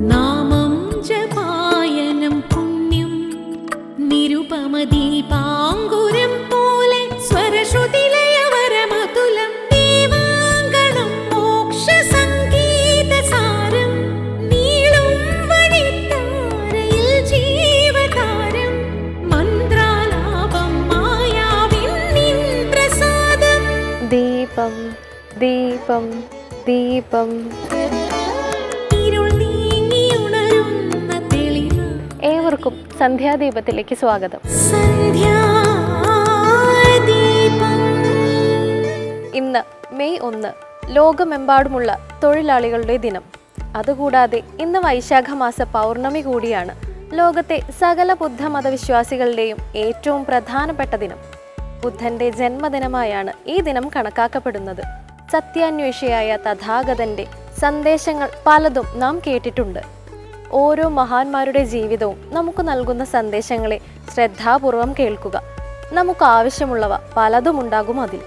നാമം ജപായനം പുണ്യം നിരുപമദീപാങ്കുരം പോലെ സ്വരശ്രുതിലയവരമതുലം ദീവാങ്കണം മോക്ഷസംഗീതസാരം നീളും വഴിത്താരയിൽ ജീവതാരം മന്ത്രാലാപം മായാവിൻ നിൻ പ്രസാദം. ദീപം ദീപം ദീപം. ഏവർക്കും സന്ധ്യാദീപത്തിലേക്ക് സ്വാഗതം. ഇന്ന് മെയ് 1 ലോകമെമ്പാടുമുള്ള തൊഴിലാളികളുടെ ദിനം. അതുകൂടാതെ ഇന്ന് വൈശാഖ മാസ പൗർണമി കൂടിയാണ്. ലോകത്തെ സകല ബുദ്ധമതവിശ്വാസികളുടെയും ഏറ്റവും പ്രധാനപ്പെട്ട ദിനം. ബുദ്ധന്റെ ജന്മദിനമായാണ് ഈ ദിനം കണക്കാക്കപ്പെടുന്നത്. സത്യാന്വേഷിയായ തഥാഗതന്റെ സന്ദേശങ്ങൾ പലതും നാം കേട്ടിട്ടുണ്ട്. ഓരോ മഹാന്മാരുടെ ജീവിതവും നമുക്ക് നൽകുന്ന സന്ദേശങ്ങളെ ശ്രദ്ധാപൂർവം കേൾക്കുക. നമുക്ക് ആവശ്യമുള്ളവ പലതും ഉണ്ടാകും അതിൽ.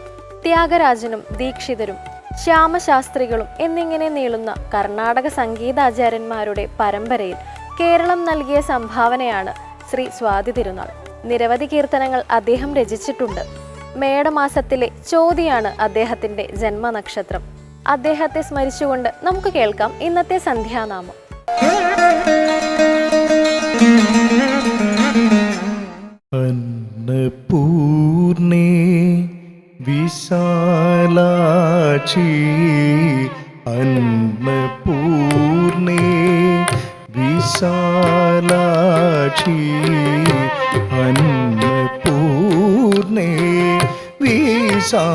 ത്യാഗരാജനും ദീക്ഷിതരും ശ്യാമശാസ്ത്രികളും എന്നിങ്ങനെ നീളുന്ന കർണാടക സംഗീതാചാര്യന്മാരുടെ പരമ്പരയിൽ കേരളം നൽകിയ സംഭാവനയാണ് ശ്രീ സ്വാതി തിരുനാൾ. നിരവധി കീർത്തനങ്ങൾ അദ്ദേഹം രചിച്ചിട്ടുണ്ട്. മേടമാസത്തിലെ ചോതിയാണ് അദ്ദേഹത്തിന്റെ ജന്മനക്ഷത്രം. അദ്ദേഹത്തെ സ്മരിച്ചുകൊണ്ട് നമുക്ക് കേൾക്കാം ഇന്നത്തെ സന്ധ്യാനാമം. അന്നപൂർണേ വിശാലാക്ഷി അന്നപൂർണേ വിശാലാക്ഷി അന്നപൂർണേ വിശാലാക്ഷി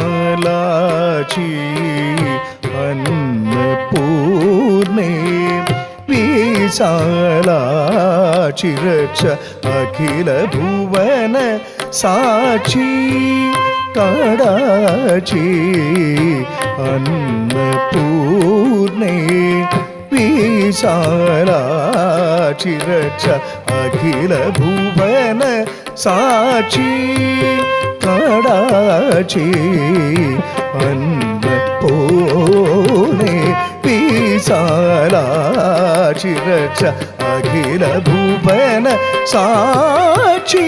അന്നപൂർണേ വിശാലാക്ഷി രക്ഷ അഖില ഭുവന സാക്ഷി കാടാക്ഷി അന്നപൂർണേ വിശാലാക്ഷി രക്ഷ അഖില ഭുവന സാക്ഷി കാടാക്ഷി അന്നപൂർണേ വിശാലാക്ഷി രക്ഷ അഖില ഭുവന സാക്ഷി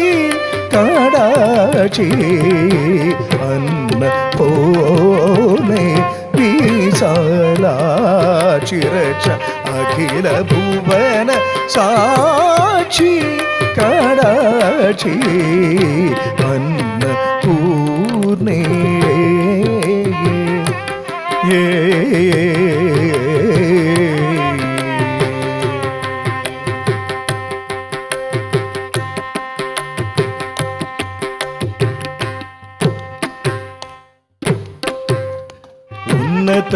കാടാക്ഷി അന്നപൂർണേ വിശാലാക്ഷി രക്ഷ അഖില ഭുവന സാക്ഷി കാടാക്ഷി അന്നപൂർണേ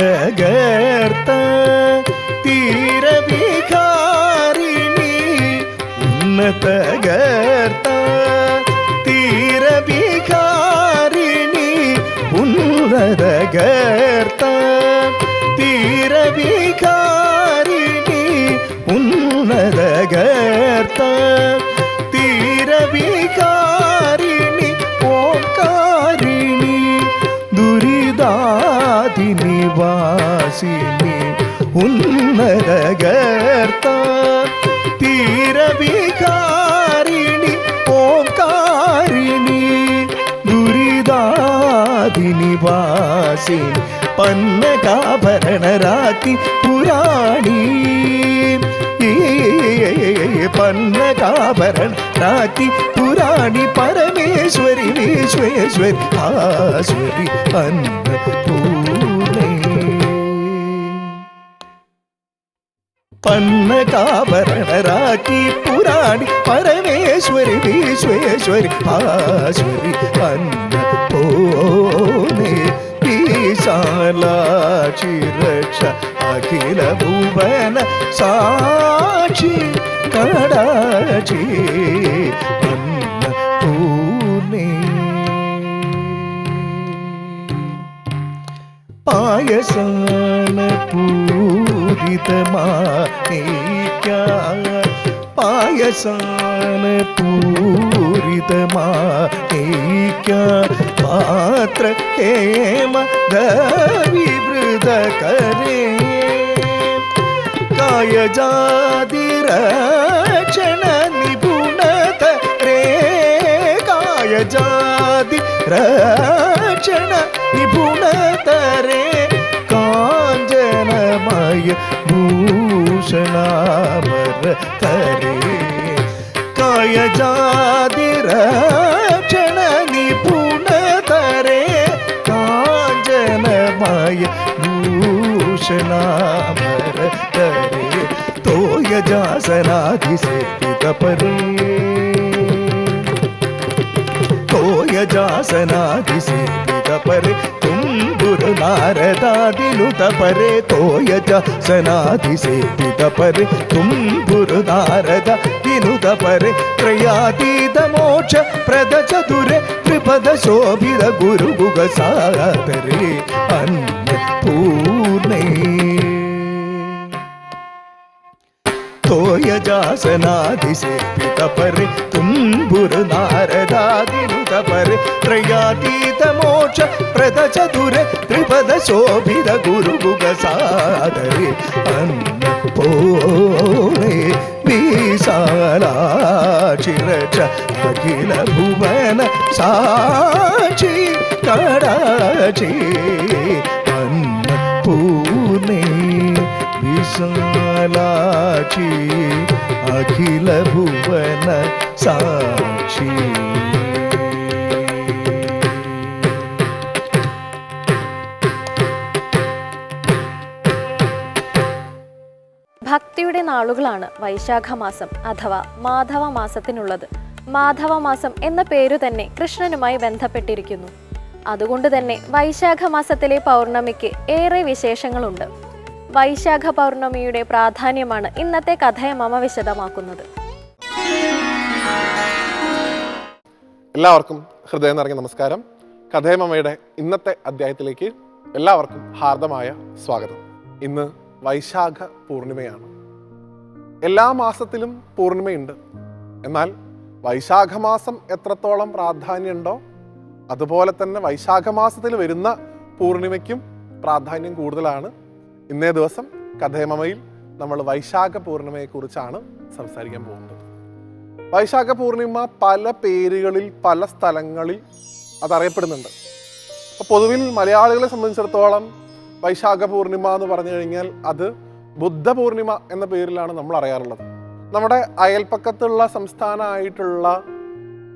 ഉന്നതഗർത്ത തീരവികാരിണി ഉന്നതഗർത്ത തീരവികാരിണി ഉന്നതഗർത്ത തീരവികാരിണി ഉന്നതഗർത്ത തീരവികാരിണി ഓംകാരിണി ദുരിതാദിനിവാസിനി ഉന്നതഗർത്ത തീരവികാരിണി ഓംകാരിണി ദുരിതാദിനിവാസിനി പന്നകാഭരണരാക്കി പുരാണി പന്നകാഭരണരാക്കി പുരാണി പരമേശ്വരി വിശ്വേശ്വരി ആശ്വരി അന്നപൂർണേ പന്നകാഭരണരാക്കി പുരാണി പരമേശ്വരി വിശ്വേശ്വരി ആശ്വരി അന്നപൂർണേ വിശാലാക്ഷി രക്ഷ അഖില ഭുവന സാക്ഷി കാടാക്ഷി അന്നപൂർണേ പായസാന പൂരിതമായിക്കാൻ പായസാന പൂരിതമായിക്കാൻ പാത്ര ഹേമ ദവിവൃത കരേ കായജാതിരക്ഷണ നിപുണത രേ കായജാതി രക്ഷണ നിപുണത രേ കാഞ്ചനമയ ഭൂഷണാമര തരേ കായജാതിരക്ഷണ നിപുണത രേ കാഞ്ചനമയ ഭൂഷണാമര തരേ തോയജാസനാധിസേവിത പരേ തോയജാസനാധിസേവിത പരേ ತುಂಬುರು ನಾರದಾದಿನುತ ಪರೆ ತೋಯಜಾಸನಾಧಿಸೇವಿತ ಪರೆ ತುಂಬುರು ನಾರದ ದಿನುತ ಪರೆ ತ್ರಯಾತೀತ ಮೋಕ್ಷ ಪ್ರದ ಚತುರೆ ತ್ರಿಪದ ಶೋಭಿತ ಗುರು ಗುಗ ಸಾದರೆ ಅನ್ನಪೂರ್ಣೆ ತೋಯಜಾಸನಾಧಿಸೇವಿತ ಪರೆ ತುಂಬುರು ನಾರದಾದಿನುತ ಪರೆ ತ್ರಯಾತೀತ ಮೋಕ್ಷ ಪ್ರದ ಚತುರೆ ತ್ರಿಪದ ಶೋಭಿತ ಗುರು ಗುಗ ಸಾದರೆ ಅನ್ನಪೂರ್ಣೆ ವಿಶಾಲಾಕ್ಷಿರಚ ಅಖಿಲ ಭುವನ ಸಾಕ್ಷಿ ಕಡಾಚಿ ಅನ್ನಪೂರ್ಣೆ വിശാലാക്ഷി അഖില ഭുവന സാക്ഷി. ഭക്തിയുടെ നാളുകളാണ് വൈശാഖമാസം അഥവാ മാധവ മാസത്തിനുള്ളത്. മാധവ മാസം എന്ന പേരു തന്നെ കൃഷ്ണനുമായി ബന്ധപ്പെട്ടിരിക്കുന്നു. അതുകൊണ്ട് തന്നെ വൈശാഖ മാസത്തിലെ പൗർണമിക്ക് ഏറെ വിശേഷങ്ങളുണ്ട്. വൈശാഖ പൗർണമിയുടെ പ്രാധാന്യമാണ് ഇന്നത്തെ കഥയമമ വിശദമാക്കുന്നത്. എല്ലാവർക്കും ഹൃദയം നിറഞ്ഞ നമസ്കാരം. കഥയമമയുടെ ഇന്നത്തെ അധ്യായത്തിലേക്ക് എല്ലാവർക്കും ഹാർദമായ സ്വാഗതം. ഇന്ന് വൈശാഖ പൂർണിമയാണ്. എല്ലാ മാസത്തിലും പൂർണിമയുണ്ട്. എന്നാൽ വൈശാഖ മാസം എത്രത്തോളം പ്രാധാന്യമുണ്ടോ അതുപോലെ തന്നെ വൈശാഖ മാസത്തിൽ വരുന്ന പൂർണിമയ്ക്കും പ്രാധാന്യം കൂടുതലാണ്. ഇന്നേ ദിവസം കഥയമമയിൽ നമ്മൾ വൈശാഖ പൂർണിമയെക്കുറിച്ചാണ് സംസാരിക്കാൻ പോകുന്നത്. വൈശാഖ പൂർണിമ പല പേരുകളിൽ പല സ്ഥലങ്ങളിൽ അതറിയപ്പെടുന്നുണ്ട്. അപ്പോൾ പൊതുവിൽ മലയാളികളെ സംബന്ധിച്ചിടത്തോളം വൈശാഖ പൂർണിമ എന്ന് പറഞ്ഞു കഴിഞ്ഞാൽ അത് ബുദ്ധ പൂർണിമ എന്ന പേരിലാണ് നമ്മൾ അറിയാറുള്ളത്. നമ്മുടെ അയൽപ്പക്കത്തുള്ള സംസ്ഥാനമായിട്ടുള്ള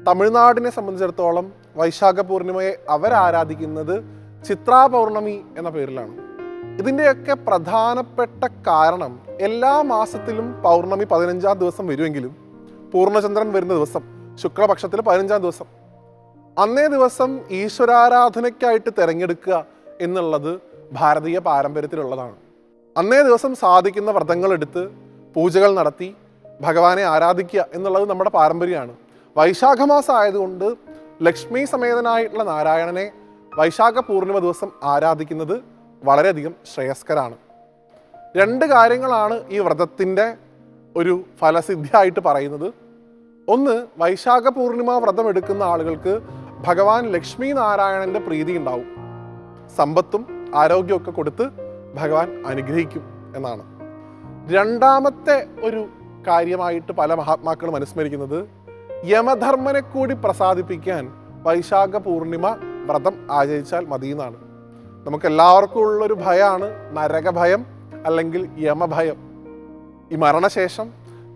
തമിഴ്നാടിനെ സംബന്ധിച്ചിടത്തോളം വൈശാഖ പൂർണിമയെ അവരാരാധിക്കുന്നത് ചിത്രാ പൗർണമി എന്ന പേരിലാണ്. ഇതിൻ്റെയൊക്കെ പ്രധാനപ്പെട്ട കാരണം എല്ലാ മാസത്തിലും പൗർണമി 15-ാം ദിവസം വരുമെങ്കിലും പൂർണ്ണചന്ദ്രൻ വരുന്ന ദിവസം ശുക്ലപക്ഷത്തിൽ 15-ാം ദിവസം അന്നേ ദിവസം ഈശ്വരാരാധനയ്ക്കായിട്ട് തിരഞ്ഞെടുക്കുക എന്നുള്ളത് ഭാരതീയ പാരമ്പര്യത്തിലുള്ളതാണ്. അന്നേ ദിവസം സാധിക്കുന്ന വ്രതങ്ങളെടുത്ത് പൂജകൾ നടത്തി ഭഗവാനെ ആരാധിക്കുക എന്നുള്ളത് നമ്മുടെ പാരമ്പര്യമാണ്. വൈശാഖ മാസം ആയതുകൊണ്ട് ലക്ഷ്മി സമേതനായിട്ടുള്ള നാരായണനെ വൈശാഖ പൂർണിമ ദിവസം ആരാധിക്കുന്നത് വളരെയധികം ശ്രേയസ്കരാണ്. 2 കാര്യങ്ങളാണ് ഈ വ്രതത്തിൻ്റെ ഒരു ഫലസിദ്ധിയായിട്ട് പറയുന്നത്. ഒന്ന്, വൈശാഖ പൂർണിമ വ്രതം എടുക്കുന്ന ആളുകൾക്ക് ഭഗവാൻ ലക്ഷ്മി നാരായണൻ്റെ പ്രീതി ഉണ്ടാവും, സമ്പത്തും ആരോഗ്യമൊക്കെ കൊടുത്ത് ഭഗവാൻ അനുഗ്രഹിക്കും എന്നാണ്. രണ്ടാമത്തെ ഒരു കാര്യമായിട്ട് പല മഹാത്മാക്കളും അനുസ്മരിക്കുന്നത് യമധർമ്മനെ കൂടി പ്രസാദിപ്പിക്കാൻ വൈശാഖ പൂർണിമ വ്രതം ആചരിച്ചാൽ മതി എന്നാണ്. നമുക്കെല്ലാവർക്കും ഉള്ളൊരു ഭയമാണ് നരകഭയം അല്ലെങ്കിൽ യമഭയം. ഈ മരണശേഷം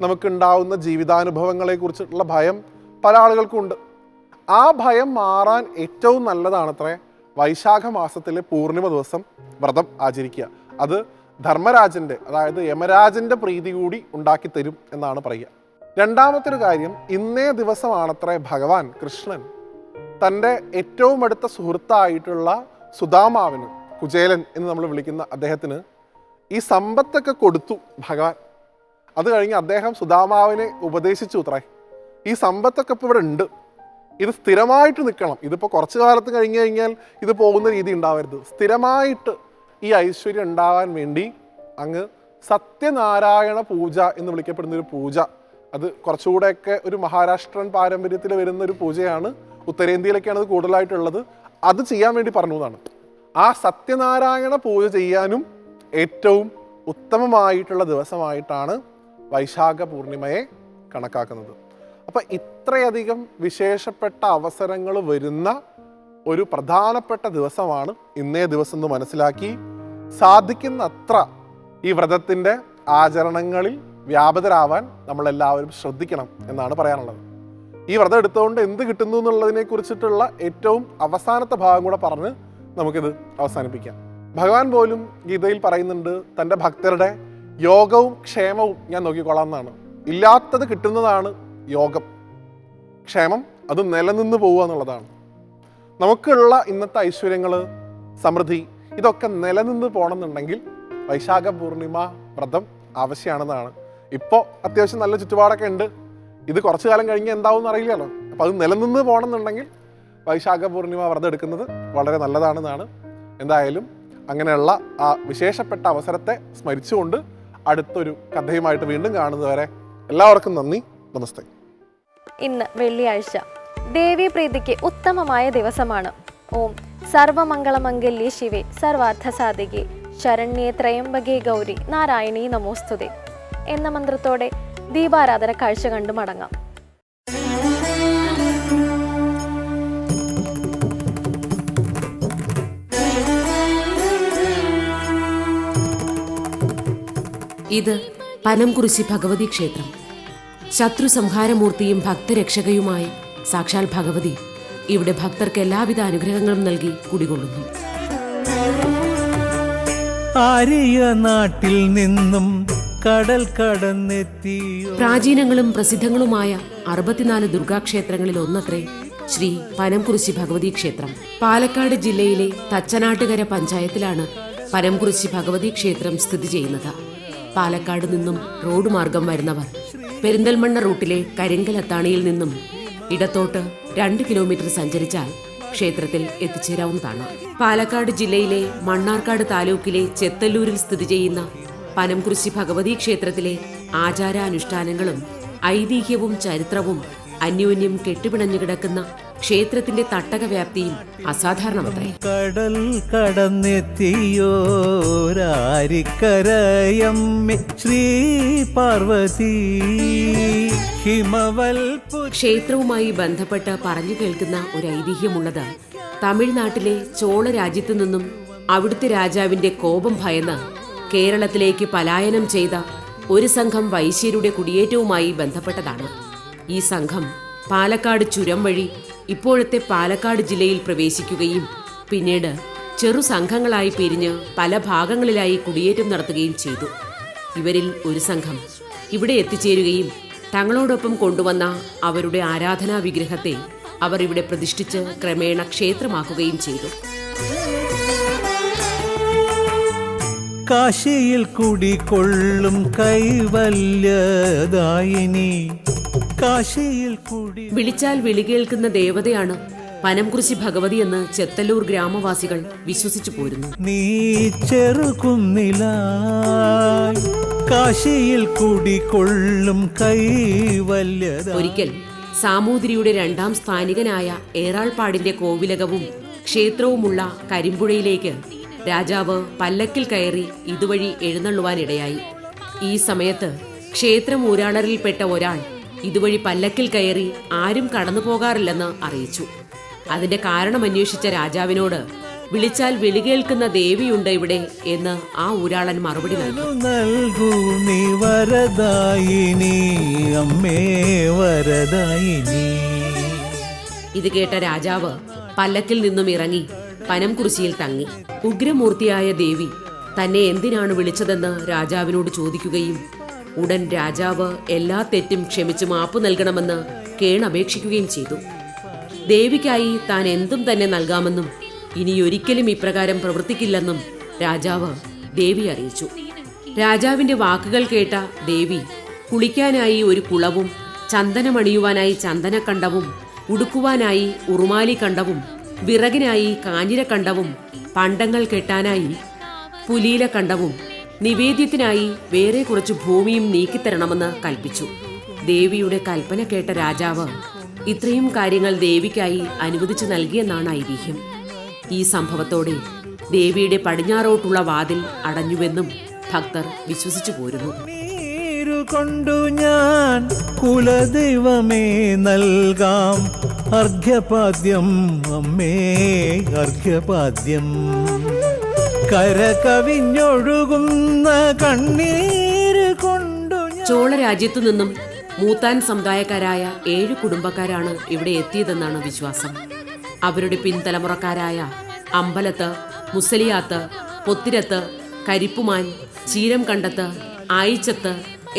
നമുക്കുണ്ടാവുന്ന ജീവിതാനുഭവങ്ങളെ കുറിച്ചിട്ടുള്ള ഭയം പല ആളുകൾക്കും ഉണ്ട്. ആ ഭയം മാറാൻ ഏറ്റവും നല്ലതാണത്രേ വൈശാഖ മാസത്തിലെ പൂർണിമ ദിവസം വ്രതം ആചരിക്കുക. അത് ധർമ്മരാജൻ്റെ, അതായത് യമരാജൻ്റെ പ്രീതി കൂടി ഉണ്ടാക്കി തരും എന്നാണ് പറയുക. രണ്ടാമത്തെ ഒരു കാര്യം, ഇന്നേ ദിവസമാണത്രേ ഭഗവാൻ കൃഷ്ണൻ തൻ്റെ ഏറ്റവും അടുത്ത സുഹൃത്തായിട്ടുള്ള സുദാമാവിന്, കുചേലൻ എന്ന് നമ്മൾ വിളിക്കുന്ന അദ്ദേഹത്തിന് ഈ സമ്പത്തൊക്കെ കൊടുത്തു ഭഗവാൻ. അത് കഴിഞ്ഞ് അദ്ദേഹം സുദാമാവിനെ ഉപദേശിച്ചു അത്രേ, ഈ സമ്പത്തൊക്കെ ഇപ്പോൾ ഇവിടെ ഉണ്ട്, ഇത് സ്ഥിരമായിട്ട് നിൽക്കണം. ഇതിപ്പോൾ കുറച്ച് കാലത്ത് കഴിഞ്ഞ് കഴിഞ്ഞാൽ ഇത് പോകുന്ന രീതി ഉണ്ടാവരുത്. സ്ഥിരമായിട്ട് ഈ ഐശ്വര്യം ഉണ്ടാവാൻ വേണ്ടി അങ്ങ് സത്യനാരായണ പൂജ എന്ന് വിളിക്കപ്പെടുന്നൊരു പൂജ, അത് കുറച്ചുകൂടെയൊക്കെ ഒരു മഹാരാഷ്ട്രൻ പാരമ്പര്യത്തിൽ വരുന്ന ഒരു പൂജയാണ്. ഉത്തരേന്ത്യയിലൊക്കെയാണ് അത് കൂടുതലായിട്ടുള്ളത്. അത് ചെയ്യാൻ വേണ്ടി പറഞ്ഞു എന്നാണ്. ആ സത്യനാരായണ പൂജ ചെയ്യാനും ഏറ്റവും ഉത്തമമായിട്ടുള്ള ദിവസമായിട്ടാണ് വൈശാഖ പൂർണിമയെ കണക്കാക്കുന്നത്. അപ്പം ഇത്രയധികം വിശേഷപ്പെട്ട അവസരങ്ങൾ വരുന്ന ഒരു പ്രധാനപ്പെട്ട ദിവസമാണ് ഇന്നേ ദിവസം എന്ന് മനസ്സിലാക്കി സാധിക്കുന്നത്ര ഈ വ്രതത്തിൻ്റെ ആചരണങ്ങളിൽ വ്യാപൃതരാവാൻ നമ്മളെല്ലാവരും ശ്രദ്ധിക്കണം എന്നാണ് പറയാനുള്ളത്. ഈ വ്രതം എടുത്തുകൊണ്ട് എന്ത് കിട്ടുന്നു എന്നുള്ളതിനെ കുറിച്ചിട്ടുള്ള ഏറ്റവും അവസാനത്തെ ഭാഗം കൂടെ പറഞ്ഞ് നമുക്കിത് അവസാനിപ്പിക്കാം. ഭഗവാൻ പോലും ഗീതയിൽ പറയുന്നുണ്ട്, തൻ്റെ ഭക്തരുടെ യോഗവും ക്ഷേമവും ഞാൻ നോക്കിക്കൊള്ളാം എന്നാണ്. ഇല്ലാത്തത് കിട്ടുന്നതാണ് യോഗം, ക്ഷേമം അത് നിലനിന്ന് പോവുക എന്നുള്ളതാണ്. നമുക്കുള്ള ഇന്നത്തെ ഐശ്വര്യങ്ങൾ, സമൃദ്ധി ഇതൊക്കെ നിലനിന്ന് പോകണമെന്നുണ്ടെങ്കിൽ വൈശാഖ പൂർണിമ വ്രതം ആവശ്യമാണെന്നാണ്. ഇപ്പോൾ അത്യാവശ്യം നല്ല ചുറ്റുപാടൊക്കെ ഉണ്ട്, ഇത് കുറച്ചു കാലം കഴിഞ്ഞ് എന്താവും എന്നറിയില്ലല്ലോ. അപ്പോൾ അത് നിലനിന്ന് പോകണമെന്നുണ്ടെങ്കിൽ വൈശാഖ പൂർണിമ വ്രതം എടുക്കുന്നത് വളരെ നല്ലതാണെന്നാണ്. എന്തായാലും അങ്ങനെയുള്ള ആ വിശേഷപ്പെട്ട അവസരത്തെ സ്മരിച്ചുകൊണ്ട് അടുത്തൊരു കഥയുമായിട്ട് വീണ്ടും കാണുന്നതുവരെ എല്ലാവർക്കും നന്ദി, നമസ്തേ. ഇന്ന് വെള്ളിയാഴ്ച, ദേവീപ്രീതിക്ക് ഉത്തമമായ ദിവസമാണ്. ഓം സർവമംഗളമംഗല്യേ ശിവേ സർവാർത്ഥസാധികേ ശരണ്യേ ത്രയംബകേ ഗൗരി നാരായണീ നമോസ്തുതേ എന്ന മന്ത്രത്തോടെ ദീപാരാധന കാഴ്ച കണ്ടു മടങ്ങാം. ഇത് പനംകുറിശി ഭഗവതി ക്ഷേത്രം. ശത്രു സംഹാരമൂർത്തിയും ഭക്തരക്ഷകയുമായ സാക്ഷാൽ ഭഗവതി ഇവിടെ ഭക്തർക്ക് എല്ലാവിധ അനുഗ്രഹങ്ങളും നൽകി കുടികൊള്ളുന്നു. ആര്യ നാട്ടിൽ നിന്നും കടൽ കടന്നെത്തിയോ. പ്രാചീനങ്ങളും പ്രസിദ്ധങ്ങളുമായ 64 ദുർഗാക്ഷേത്രങ്ങളിൽ ഒന്നത്രേ ശ്രീ പനംകുറിശി ഭഗവതി ക്ഷേത്രം. പാലക്കാട് ജില്ലയിലെ തച്ചനാട്ടുകര പഞ്ചായത്തിലാണ് പനംകുറിശി ഭഗവതി ക്ഷേത്രം സ്ഥിതി ചെയ്യുന്നത്. പാലക്കാട് നിന്നും റോഡ് മാർഗം വരുന്നവർ പെരിന്തൽമണ്ണ റൂട്ടിലെ കരിങ്കലത്താണിയിൽ നിന്നും ഇടത്തോട്ട് 2 കിലോമീറ്റർ സഞ്ചരിച്ചാൽ ക്ഷേത്രത്തിൽ എത്തിച്ചേരാവുന്നതാണ്. പാലക്കാട് ജില്ലയിലെ മണ്ണാർക്കാട് താലൂക്കിലെ ചെത്തല്ലൂരിൽ സ്ഥിതി ചെയ്യുന്ന പനംകുറിശി ഭഗവതി ക്ഷേത്രത്തിലെ ആചാരാനുഷ്ഠാനങ്ങളും ഐതിഹ്യവും ചരിത്രവും അന്യോന്യം കെട്ടുപിണഞ്ഞു കിടക്കുന്ന ക്ഷേത്രത്തിന്റെ തട്ടക വ്യാപ്തിയും അസാധാരണമത്രേ. കടൽ കടന്നെത്തിയോരാരിക്കരയമ്മേ ശ്രീ പാർവതി ഹിമവൽപു. ക്ഷേത്രവുമായി ബന്ധപ്പെട്ട് പറഞ്ഞു കേൾക്കുന്ന ഒരു ഐതിഹ്യമുള്ളത്, തമിഴ്നാട്ടിലെ ചോള രാജ്യത്തു നിന്നും അവിടുത്തെ രാജാവിന്റെ കോപം ഭയന്ന് കേരളത്തിലേക്ക് പലായനം ചെയ്ത ഒരു സംഘം വൈശ്യരുടെ കുടിയേറ്റവുമായി ബന്ധപ്പെട്ടതാണ്. ഈ സംഘം പാലക്കാട് ചുരം വഴി ഇപ്പോഴത്തെ പാലക്കാട് ജില്ലയിൽ പ്രവേശിക്കുകയും പിന്നീട് ചെറു സംഘങ്ങളായി പിരിഞ്ഞ് പല ഭാഗങ്ങളിലായി കുടിയേറ്റം നടത്തുകയും ചെയ്തു. ഇവരിൽ ഒരു സംഘം ഇവിടെ എത്തിച്ചേരുകയും തങ്ങളോടൊപ്പം കൊണ്ടുവന്ന അവരുടെ ആരാധനാ വിഗ്രഹത്തെ അവർ ഇവിടെ പ്രതിഷ്ഠിച്ച് ക്രമേണ ക്ഷേത്രമാക്കുകയും ചെയ്തു. കാശിയിൽ കുടികൊള്ളും കൈവല്യദായിനി. കാശിയിൽ കുടി വിളിച്ചാൽ വിളികേൾക്കുന്ന ദേവതയാണ് പനംകുറിശി ഭഗവതി എന്ന് ചെത്തല്ലൂർ ഗ്രാമവാസികൾ വിശ്വസിച്ചു പോരുന്നു. നീ ചെറുകുന്നിലായി കാശിയിൽ കുടികൊള്ളും കൈവല്യദ. ഒരിക്കൽ സാമൂതിരിയുടെ 2ാം സ്ഥാനികനായ ഏറാൾപ്പാടിന്റെ കോവിലകവും ക്ഷേത്രവുമുള്ള കരിമ്പുഴയിലേക്ക് രാജാവ് പല്ലക്കിൽ കയറി ഇതുവഴി എഴുന്നള്ളുവാനിടയായി. ഈ സമയത്ത് ക്ഷേത്രം ഊരാളരിൽപ്പെട്ട ഒരാൾ ഇതുവഴി പല്ലക്കിൽ കയറി ആരും കടന്നു പോകാറില്ലെന്ന് അറിയിച്ചു. അതിന്റെ കാരണം അന്വേഷിച്ച രാജാവിനോട് വിളിച്ചാൽ വിളികേൾക്കുന്ന ദേവിയുണ്ട് ഇവിടെ എന്ന് ആ ഊരാളൻ മറുപടി നൽകൂ നീ വരദായിനി അമ്മേ വരദായിനി. ഇത് കേട്ട രാജാവ് പല്ലക്കിൽ നിന്നും ഇറങ്ങി പനംകുറിശിയിൽ തങ്ങി. ഉഗ്രമൂർത്തിയായ ദേവി തന്നെ എന്തിനാണ് വിളിച്ചതെന്ന് രാജാവിനോട് ചോദിക്കുകയും ഉടൻ രാജാവ് എല്ലാ തെറ്റും ക്ഷമിച്ച് മാപ്പ് നൽകണമെന്ന് കേണപേക്ഷിക്കുകയും ചെയ്തു. ദേവിക്കായി താൻ എന്തും തന്നെ നൽകാമെന്നും ഇനിയൊരിക്കലും ഇപ്രകാരം പ്രവർത്തിക്കില്ലെന്നും രാജാവ് ദേവി അറിയിച്ചു. രാജാവിന്റെ വാക്കുകൾ കേട്ട ദേവി കുളിക്കാനായി ഒരു കുളവും ചന്ദനമണിയുവാനായി ചന്ദനക്കണ്ടവും ഉടുക്കുവാനായി ഉറുമാലിക്കണ്ടവും വിറകിനായി കാഞ്ഞിരക്കണ്ടവും പണ്ടങ്ങൾ കെട്ടാനായി പുലീലക്കണ്ടവും നിവേദ്യത്തിനായി വേറെ കുറച്ച് ഭൂമിയും നീക്കിത്തരണമെന്ന് കൽപ്പിച്ചു. ദേവിയുടെ കൽപ്പന കേട്ട രാജാവ് ഇത്രയും കാര്യങ്ങൾ ദേവിക്കായി അനുവദിച്ചു നൽകിയെന്നാണ് ഐതിഹ്യം. ഈ സംഭവത്തോടെ ദേവിയുടെ പടിഞ്ഞാറോട്ടുള്ള വാതിൽ അടഞ്ഞുവെന്നും ഭക്തർ വിശ്വസിച്ചു പോരുന്നു. കൊണ്ടു ഞാൻ കുലദൈവമേ നൽകാം അർഘ്യപാദ്യം, അമ്മേ അർഘ്യപാദ്യം. കരകവിഞ്ഞൊഴുകുന്ന കണ്ണീര് കൊണ്ടു ചോള രാജ്യത്തു നിന്നും മൂത്താൻ സമുദായക്കാരായ 7 കുടുംബക്കാരാണ് ഇവിടെ എത്തിയതെന്നാണ് വിശ്വാസം. അവരുടെ പിൻതലമുറക്കാരായ അമ്പലത്ത്, മുസലിയാത്ത്, പൊത്തിരത്ത്, കരിപ്പുമാൻ, ചീരം കണ്ടത്ത്, ആയിച്ചത്ത്,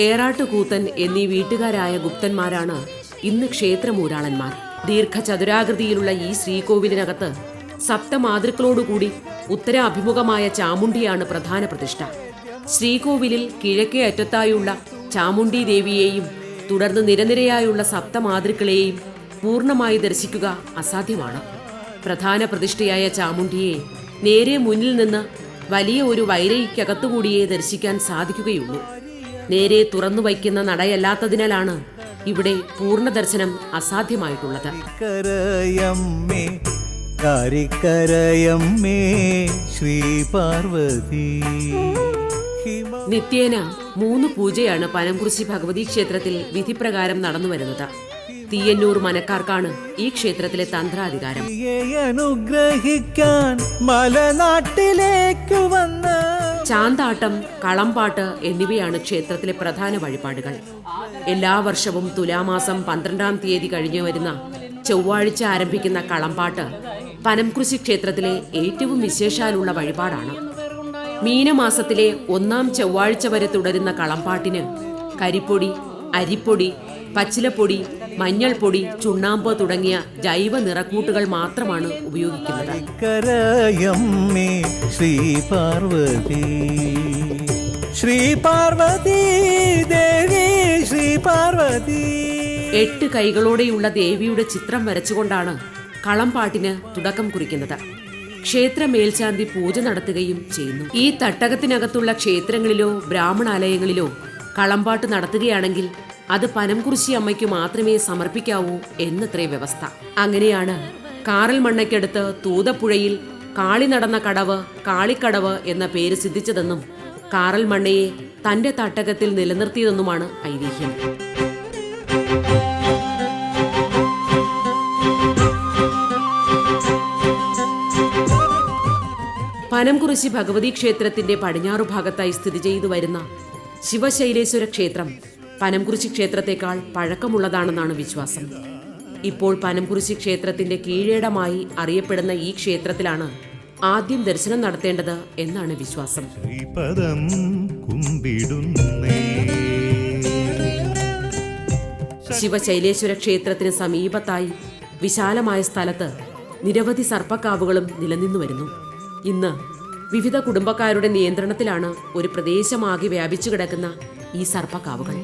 ഏറാട്ടുകൂത്തൻ എന്നീ വീട്ടുകാരായ ഗുപ്തന്മാരാണ് ഇന്ന് ക്ഷേത്രമൂരാളന്മാർ. ദീർഘചതുരാകൃതിയിലുള്ള ഈ ശ്രീകോവിലിനകത്ത് സപ്തമാതൃക്കളോടുകൂടി ഉത്തര അഭിമുഖമായ ചാമുണ്ടിയാണ് പ്രധാന പ്രതിഷ്ഠ. ശ്രീകോവിലിൽ കിഴക്കേ അറ്റത്തായുള്ള ചാമുണ്ഡി ദേവിയെയും തുടർന്ന് നിരനിരയായുള്ള സപ്തമാതൃക്കളെയും പൂർണ്ണമായി ദർശിക്കുക അസാധ്യമാണ്. പ്രധാന പ്രതിഷ്ഠയായ ചാമുണ്ഡിയെ നേരെ മുന്നിൽ നിന്ന് വലിയ ഒരു വൈരയ്ക്കകത്തുകൂടിയേ ദർശിക്കാൻ സാധിക്കുകയുള്ളൂ. നേരെ തുറന്നു വയ്ക്കുന്ന നടയല്ലാത്തതിനാലാണ് ഇവിടെ പൂർണ്ണ ദർശനം അസാധ്യമായിട്ടുള്ളത്. കരയമ്മേ കാരിക്കരയമ്മേ ശ്രീ പാർവതി. നിത്യേന 3 പൂജയാണ് പനംകുറിശി ഭഗവതി ക്ഷേത്രത്തിൽ വിധിപ്രകാരം നടന്നു വരുന്നത്. തീയന്നൂർ മനക്കാർക്കാണ് ഈ ക്ഷേത്രത്തിലെ തന്ത്രാധികാരം. അനുഗ്രഹിക്കാൻ മലനാട്ടിലേക്ക് വന്ന ചാന്താട്ടം, കളംപാട്ട് എന്നിവയാണ് ക്ഷേത്രത്തിലെ പ്രധാന വഴിപാടുകൾ. എല്ലാ വർഷവും തുലാമാസം 12-ാം തീയതി കഴിഞ്ഞു വരുന്ന ചൊവ്വാഴ്ച ആരംഭിക്കുന്ന കളംപാട്ട് പനംകുറിശി ക്ഷേത്രത്തിലെ ഏറ്റവും വിശേഷാലുള്ള വഴിപാടാണ്. മീനമാസത്തിലെ 1-ാം ചൊവ്വാഴ്ച വരെ തുടരുന്ന കളംപാട്ടിന് കരിപ്പൊടി, അരിപ്പൊടി, പച്ചിലപ്പൊടി, മഞ്ഞൾപ്പൊടി, ചുണ്ണാമ്പ് തുടങ്ങിയ ജൈവ നിറക്കൂട്ടുകൾ മാത്രമാണ് ഉപയോഗിക്കുന്നത്. കരയമ്മേ ശ്രീ പാർവതി, ശ്രീ പാർവതി ദേവി, ശ്രീ പാർവതി. 8 കൈകളോടെയുള്ള ദേവിയുടെ ചിത്രം വരച്ചുകൊണ്ടാണ് കളംപാട്ടിന് തുടക്കം കുറിക്കുന്നത്. ക്ഷേത്ര മേൽശാന്തി പൂജ നടത്തുകയും ചെയ്യുന്നു. ഈ തട്ടകത്തിനകത്തുള്ള ക്ഷേത്രങ്ങളിലോ ബ്രാഹ്മണാലയങ്ങളിലോ കളംപാട്ട് നടത്തുകയാണെങ്കിൽ അത് പനംകുറിശി അമ്മയ്ക്ക് മാത്രമേ സമർപ്പിക്കാവൂ എന്നത്രേ വ്യവസ്ഥ. അങ്ങനെയാണ് കാറൽ മണ്ണയ്ക്കടുത്ത് തൂതപ്പുഴയിൽ കാളി നടന്ന കടവ് കാളിക്കടവ് എന്ന പേര് സിദ്ധിച്ചതെന്നും കാറൽ മണ്ണയെ തന്റെ തട്ടകത്തിൽ നിലനിർത്തിയതെന്നുമാണ് ഐതിഹ്യം. പനംകുറിശി ഭഗവതി ക്ഷേത്രത്തിന്റെ പടിഞ്ഞാറു ഭാഗത്തായി സ്ഥിതി ചെയ്തു വരുന്ന ശിവശൈലേശ്വര ക്ഷേത്രം പനംകുറിശി ക്ഷേത്രത്തെക്കാൾ പഴക്കമുള്ളതാണെന്നാണ് വിശ്വാസം. ഇപ്പോൾ പനംകുറിശി ക്ഷേത്രത്തിന്റെ കീഴേടമായി അറിയപ്പെടുന്ന ഈ ക്ഷേത്രത്തിലാണ് ആദ്യം ദർശനം നടത്തേണ്ടത് എന്നാണ് വിശ്വാസം. ശ്രീപദം കുമ്പിടുന്നേ. ശിവശൈലേശ്വര ക്ഷേത്രത്തിന് സമീപത്തായി വിശാലമായ സ്ഥലത്ത് നിരവധി സർപ്പക്കാവുകളും നിലനിന്നു വരുന്നു. ഇന്ന് വിവിധ കുടുംബക്കാരുടെ നിയന്ത്രണത്തിലാണ് ഒരു പ്രദേശമാകെ വ്യാപിച്ചു കിടക്കുന്ന ഈ സർപ്പക്കാവുകൾ.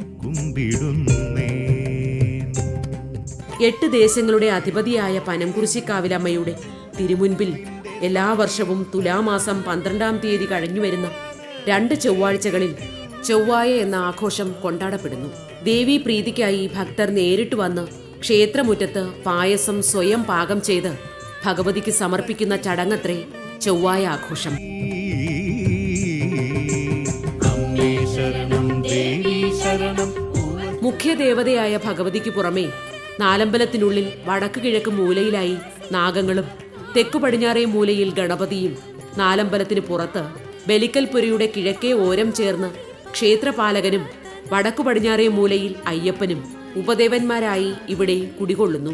8 ദേശങ്ങളുടെ അധിപതിയായ പനംകുറിശിക്കാവിലമ്മയുടെ തിരുമുൻപിൽ എല്ലാ വർഷവും തുലാമാസം 12-ാം തീയതി കഴിഞ്ഞു വരുന്ന 2 ചൊവ്വാഴ്ചകളിൽ ചൊവ്വായ എന്ന ആഘോഷം കൊണ്ടാടപ്പെടുന്നു. ദേവീ പ്രീതിക്കായി ഭക്തർ നേരിട്ട് വന്ന് ക്ഷേത്രമുറ്റത്ത് പായസം സ്വയം പാകം ചെയ്ത് ഭഗവതിക്ക് സമർപ്പിക്കുന്ന ചടങ്ങത്രേ ചൊവ്വായ ആഘോഷം. മുഖ്യദേവതയായ ഭഗവതിക്ക് പുറമെ നാലമ്പലത്തിനുള്ളിൽ വടക്ക് കിഴക്ക് മൂലയിലായി നാഗങ്ങളും തെക്കു പടിഞ്ഞാറേ മൂലയിൽ ഗണപതിയും നാലമ്പലത്തിന് പുറത്ത് ബലിക്കൽപുരയുടെ കിഴക്കേ ഓരം ചേർന്ന് ക്ഷേത്രപാലകനും വടക്കു പടിഞ്ഞാറേ മൂലയിൽ അയ്യപ്പനും ഉപദേവന്മാരായി ഇവിടെ കുടികൊള്ളുന്നു.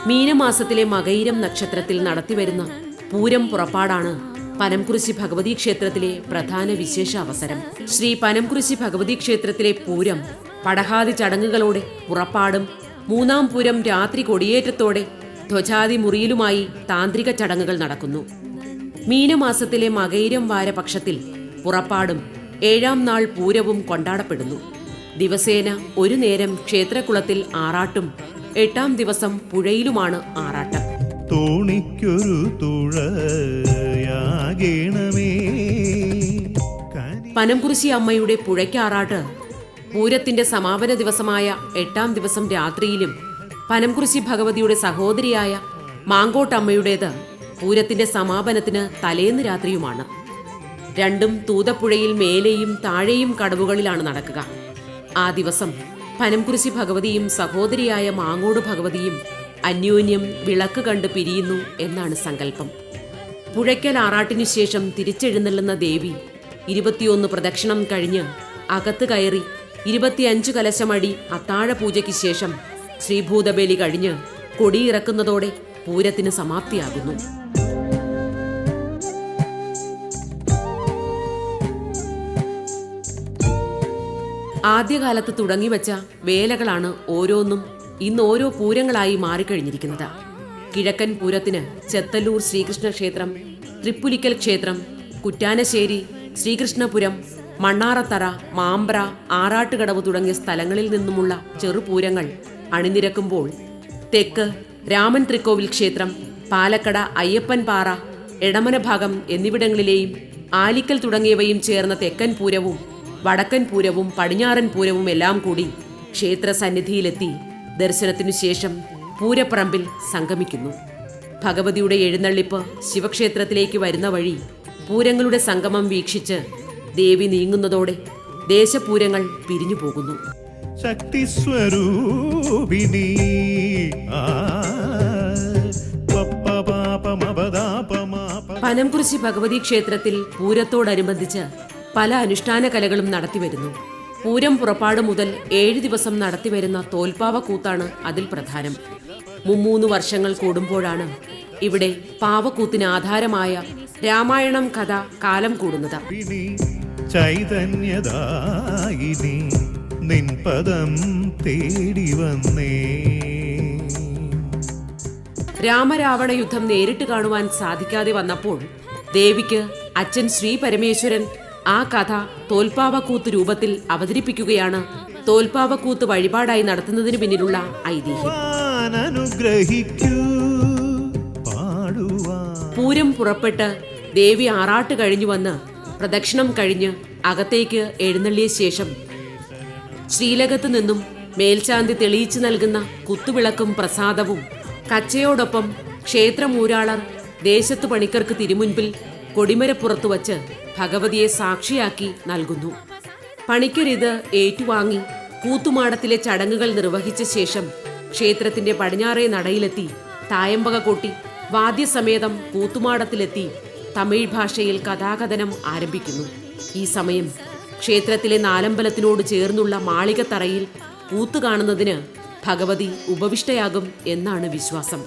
മീനമാസത്തിലെ മകയിരം നക്ഷത്രത്തിൽ നടത്തിവരുന്ന പൂരം പുറപ്പാടാണ് പനംകുറിശി ഭഗവതി ക്ഷേത്രത്തിലെ പ്രധാന വിശേഷ അവസരം. ശ്രീ പനംകുറിശി ഭഗവതി ക്ഷേത്രത്തിലെ പൂരം പടഹാദി ചടങ്ങുകളോടെ പുറപ്പാടും 3-ാം പൂരം രാത്രി കൊടിയേറ്റത്തോടെ ധ്വജാതി മുറിയിലുമായി താന്ത്രിക ചടങ്ങുകൾ നടക്കുന്നു. മീനമാസത്തിലെ മകയിരം വാരപക്ഷത്തിൽ പുറപ്പാടും 7-ാം നാൾ പൂരവും കൊണ്ടാടപ്പെടുന്നു. ദിവസേന ഒരു നേരം ക്ഷേത്രക്കുളത്തിൽ ആറാട്ടും 8-ാം ദിവസം പുഴയിലുമാണ് ആറാട്ട്. തോണിക്കൊരു തുഴയാകേണമേ. പനംകുറിശി അമ്മയുടെ പുഴയ്ക്കാറാട്ട് പൂരത്തിന്റെ സമാപന ദിവസമായ 8-ാം ദിവസം രാത്രിയിലും പനംകുറിശി ഭഗവതിയുടെ സഹോദരിയായ മാങ്കോട്ടമ്മയുടേത് പൂരത്തിന്റെ സമാപനത്തിന് തലേന്ന് രാത്രിയുമാണ്. രണ്ടും തൂതപ്പുഴയിൽ മേലെയും താഴെയും കടവുകളിലാണ് നടക്കുക. ആ ദിവസം പനംകുരിശി ഭഗവതിയും സഹോദരിയായ മാങ്ങോട് ഭഗവതിയും അന്യോന്യം വിളക്ക് കണ്ട് പിരിയുന്നു എന്നാണ് സങ്കല്പം. പുഴയ്ക്കൽ ആറാട്ടിനു ശേഷം തിരിച്ചെഴുന്നള്ളുന്ന ദേവി 21 പ്രദക്ഷിണം കഴിഞ്ഞ് അകത്ത് കയറി 25 കലശമടി അത്താഴ പൂജയ്ക്ക് ശേഷം ശ്രീഭൂതബലി കഴിഞ്ഞ് കൊടിയിറക്കുന്നതോടെ പൂരത്തിന് സമാപ്തിയാകുന്നു. ആദ്യകാലത്ത് തുടങ്ങിവെച്ച വേലകളാണ് ഓരോന്നും ഇന്ന് ഓരോ പൂരങ്ങളായി മാറിക്കഴിഞ്ഞിരിക്കുന്നത്. കിഴക്കൻ പൂരത്തിന് ചെത്തല്ലൂർ ശ്രീകൃഷ്ണ ക്ഷേത്രം, തൃപ്പുലിക്കൽ ക്ഷേത്രം, കുറ്റാനശ്ശേരി, ശ്രീകൃഷ്ണപുരം, മണ്ണാറത്തറ, മാമ്പ്ര, ആറാട്ടുകടവ് തുടങ്ങിയ സ്ഥലങ്ങളിൽ നിന്നുമുള്ള ചെറുപൂരങ്ങൾ അണിനിരക്കുമ്പോൾ തെക്ക് രാമൻ തൃക്കോവിൽ ക്ഷേത്രം, പാലക്കട അയ്യപ്പൻ പാറ, എടമന ഭാഗം എന്നിവിടങ്ങളിലെയും ആലിക്കൽ തുടങ്ങിയവയും ചേർന്ന തെക്കൻ പൂരവും വടക്കൻ പൂരവും പടിഞ്ഞാറൻ പൂരവും എല്ലാം കൂടി ക്ഷേത്ര സന്നിധിയിലെത്തി ദർശനത്തിനു ശേഷം പൂരപ്പറമ്പിൽ സംഗമിക്കുന്നു. ഭഗവതിയുടെ എഴുന്നള്ളിപ്പ് ശിവക്ഷേത്രത്തിലേക്ക് വരുന്ന വഴി പൂരങ്ങളുടെ സംഗമം വീക്ഷിച്ച് ദേവി നീങ്ങുന്നതോടെ ദേശപൂരങ്ങൾ പിരിഞ്ഞു പോകുന്നു. ശക്തിസ്വരൂപിണി പനംകുരിശി ഭഗവതി ക്ഷേത്രത്തിൽ പൂരത്തോടനുബന്ധിച്ച് പല അനുഷ്ഠാന കലകളും നടത്തിവരുന്നു. പൂരം പുറപ്പാട് മുതൽ 7 ദിവസം നടത്തിവരുന്ന തോൽപ്പാവക്കൂത്താണ് അതിൽ പ്രധാനം. 3 വർഷങ്ങൾ കൂടുമ്പോഴാണ് ഇവിടെ പാവക്കൂത്തിന് ആധാരമായ രാമായണം കഥ കാലം കൂടുന്നത്. ചൈതന്യദായിനി നിൻപദം തേടി വന്നേ. രാമരാവണ യുദ്ധം നേരിട്ട് കാണുവാൻ സാധിക്കാതെ വന്നപ്പോൾ ദേവിക്ക് അച്ഛൻ ശ്രീ പരമേശ്വരൻ ആ കഥ തോൽപ്പാവക്കൂത്ത് രൂപത്തിൽ അവതരിപ്പിക്കുകയാണ് തോൽപ്പാവക്കൂത്ത് വഴിപാടായി നടത്തുന്നതിന് പിന്നിലുള്ള ഐതിഹ്യം. പൂരം പുറപ്പെട്ട് ദേവി ആറാട്ട് കഴിഞ്ഞു വന്ന് പ്രദക്ഷിണം കഴിഞ്ഞ് അകത്തേക്ക് എഴുന്നള്ളിയ ശേഷം ശ്രീലകത്ത് നിന്നും മേൽശാന്തി തെളിയിച്ചു നൽകുന്ന കുത്തുവിളക്കും പ്രസാദവും കച്ചയോടൊപ്പം ക്ഷേത്രമൂരാളർ ദേശത്തു പണിക്കർക്ക് തിരുമുൻപിൽ കൊടിമരപ്പുറത്തു വച്ച് ഭഗവതിയെ സാക്ഷിയാക്കി നൽകുന്നു. പണിക്കരിത് ഏറ്റുവാങ്ങി കൂത്തുമാടത്തിലെ ചടങ്ങുകൾ നിർവഹിച്ച ശേഷം ക്ഷേത്രത്തിന്റെ പടിഞ്ഞാറേ നടയിലെത്തി തായമ്പക കൊട്ടി വാദ്യസമേതം കൂത്തുമാടത്തിലെത്തി തമിഴ് ഭാഷയിൽ കഥാകഥനം ആരംഭിക്കുന്നു. ഈ സമയം ക്ഷേത്രത്തിലെ നാലമ്പലത്തിനോട് ചേർന്നുള്ള മാളികത്തറയിൽ കൂത്തു കാണുന്നതിന് ഭഗവതി ഉപവിഷ്ടയാകും എന്നാണ് വിശ്വാസം.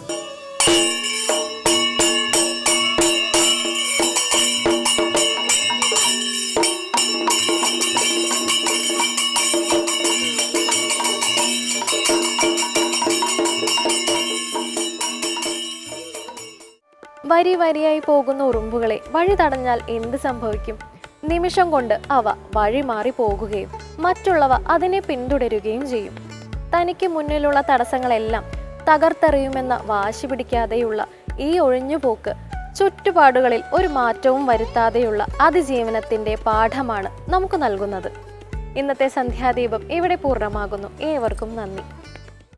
വരി വരിയായി പോകുന്ന ഉറുമ്പുകളെ വഴി തടഞ്ഞാൽ എന്ത് സംഭവിക്കും? നിമിഷം കൊണ്ട് അവ വഴി മാറി പോകുകയും മറ്റുള്ളവ അതിനെ പിന്തുടരുകയും ചെയ്യും. തനിക്ക് മുന്നിലുള്ള തടസ്സങ്ങളെല്ലാം തകർത്തെറിയുമെന്ന വാശി പിടിക്കാതെയുള്ള ഈ ഒഴിഞ്ഞുപോക്ക് ചുറ്റുപാടുകളിൽ ഒരു മാറ്റവും വരുത്താതെയുള്ള അതിജീവനത്തിന്റെ പാഠമാണ് നമുക്ക് നൽകുന്നത്. ഇന്നത്തെ സന്ധ്യാദീപം ഇവിടെ പൂർണ്ണമാകുന്നു. ഏവർക്കും നന്ദി.